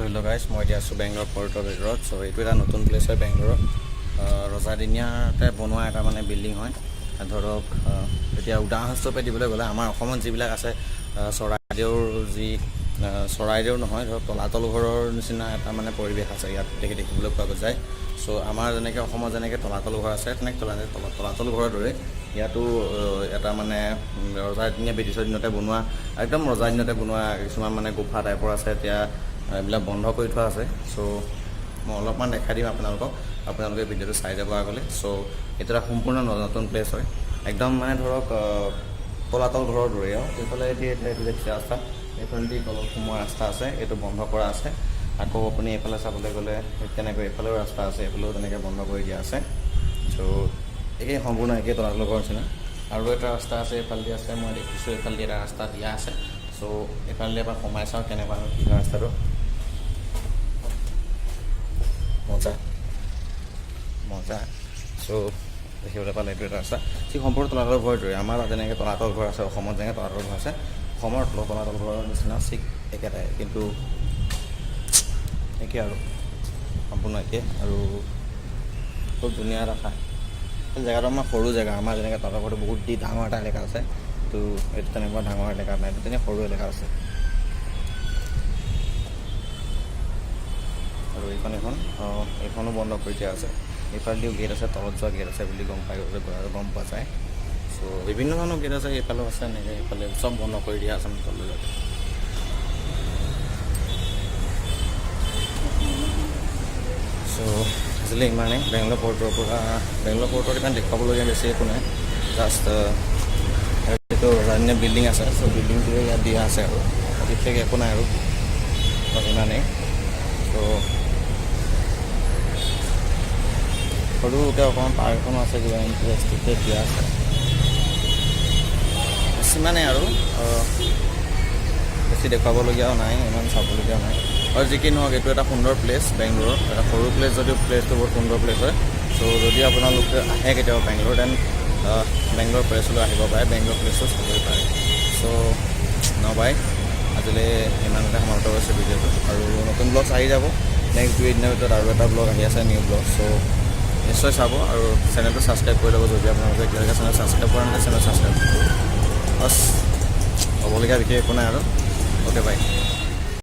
Hello' guys, মই এতিয়া আছোঁ বেংগলোৰ পৰ্টৰ ভিতৰত। চ' এইটো এটা নতুন প্লেচ হয় বেংগলোৰত। ৰজাদিনীয়াতে বনোৱা এটা মানে বিল্ডিং হয়। ধৰক এতিয়া উদাহৰণস্বৰূপে দিবলৈ গ'লে আমাৰ অসমত যিবিলাক আছে, চৰাইদেউৰ চৰাইদেউ নহয়, ধৰক তলাতল ঘৰৰ নিচিনা এটা মানে পৰিৱেশ আছে ইয়াত দেখিবলৈ পোৱা যায়। চ' আমাৰ যেনেকৈ অসমত যেনেকৈ তলাতল ঘৰ আছে, তেনেকৈ তলাতল ঘৰৰ দৰে ইয়াতো এটা মানে ৰজাদিনীয়া ব্ৰিটিছৰ দিনতে বনোৱা, একদম ৰজাৰ দিনতে বনোৱা কিছুমান মানে গুফা টাইপৰ আছে। এতিয়া এইবিলাক বন্ধ কৰি থোৱা আছে। চ' মই অলপমান দেখাই দিম আপোনালোকে ভিডিঅ'টো চাই যাব আগলৈ। চ' এইটো এটা সম্পূৰ্ণ নতুন প্লেচ হয়, একদম মানে ধৰক তলাতল ঘৰৰ দৰে আৰু এইফালে এইটো দেখিছে ৰাস্তা, এইফালেদি তলত সোমোৱা ৰাস্তা আছে, এইটো বন্ধ কৰা আছে। আকৌ আপুনি এইফালে চাবলৈ গ'লে তেনেকৈ এইফালেও ৰাস্তা আছে, এইফালেও তেনেকৈ বন্ধ কৰি দিয়া আছে। চ' এই সম্পূৰ্ণ একেই তলাতল ঘৰৰ নিচিনা। আৰু এটা ৰাস্তা আছে, এইফালেদি আছে, মই দেখিছোঁ এইফালেদি এটা ৰাস্তা দিয়া আছে। চ' এইফালেদি এবাৰ সোমাই চাওঁ কেনেকুৱা কি হয় ৰাস্তাটো। মজা। চ' দেখিবলৈ পালে এইটো এটা ৰাস্তা, যি সম্পূৰ্ণ তলাতল ঘৰৰ দৰে। আমাৰ যেনেকৈ তলাতল ঘৰ আছে অসমত, যেনেকৈ তলাতল ঘৰ আছে, অসমৰ তলাতল ঘৰৰ নিচিনা ঠিক একেটাই, কিন্তু একেই আৰু সম্পূৰ্ণ একেই। আৰু খুব ধুনীয়া এটা ঠাই। এই জেগাটো আমাৰ সৰু জেগা, আমাৰ যেনেকৈ তলাতল ঘৰটো বহুত ডাঙৰ এটা এলেকা আছে, তো এইটো তেনেকুৱা ডাঙৰ এলেকা নাই, এইটো তেনেকৈ সৰু এলেকা আছে। আৰু এইখনো বন্ধ কৰি দিয়া আছে। এইফালেদিও গেট আছে, তলত যোৱা গেট আছে বুলি গম পোৱা যায়। চ' বিভিন্ন ধৰণৰ গেট আছে, এইফালেও আছে, এনেকৈ এইফালে চব বন্ধ কৰি দিয়া আছে আমি তললৈ যাতে। চ' আজিলৈ ইমানেই। বেংগলোৰ পৰ্টত ইমান দেখুৱাবলগীয়া বেছি একো নাই, জাষ্ট এইটো ৰজাদিনীয়া বিল্ডিং আছে। চ' বিল্ডিংটোৱে ইয়াত দিয়া আছে আৰু বিশেষ একো নাই আৰু ইমানেই। ত' সৰুকৈ অকণমান পাৰ্ক এখনো আছে, কিবা ইণ্টাৰেষ্টিংকৈ দিয়া আছে, সিমানেই আৰু বেছি দেখুৱাবলগীয়াও নাই, ইমান চাবলগীয়াও নাই। আৰু যি কি নহওক, এইটো এটা সুন্দৰ প্লেচ বেংগলোৰৰ, এটা সৰু প্লেচ যদিও প্লেচটো বহুত সুন্দৰ প্লেচ হয়। চ' যদি আপোনালোকে আহে কেতিয়াবা বেংগলোৰ, দেন বেংগলোৰ প্লেচলৈ আহিব পাৰে, বেংগলোৰ প্লেচটো চাবই পাৰে। চ' নবাই আজিলৈ ইমানতে সমাপ্ত হৈছে ভিডিঅ'টো। আৰু নতুন ব্লগছ আহি যাব নেক্সট 2 দিনৰ ভিতৰত, আৰু এটা ব্লগ আহি আছে, নিউ ব্লগ। চ' নিশ্চয় চাব আৰু চেনেলটো ছাবস্ক্ৰাইব কৰি ল'ব যদি আপোনালোকে এতিয়ালৈকে চেনেল ছাবস্ক্ৰাইব কৰা নাই, চেনেল ছাবস্ক্ৰাইব কৰিব। বছ ক'বলগীয়া বিশেষ একো নাই আৰু। Okay bye.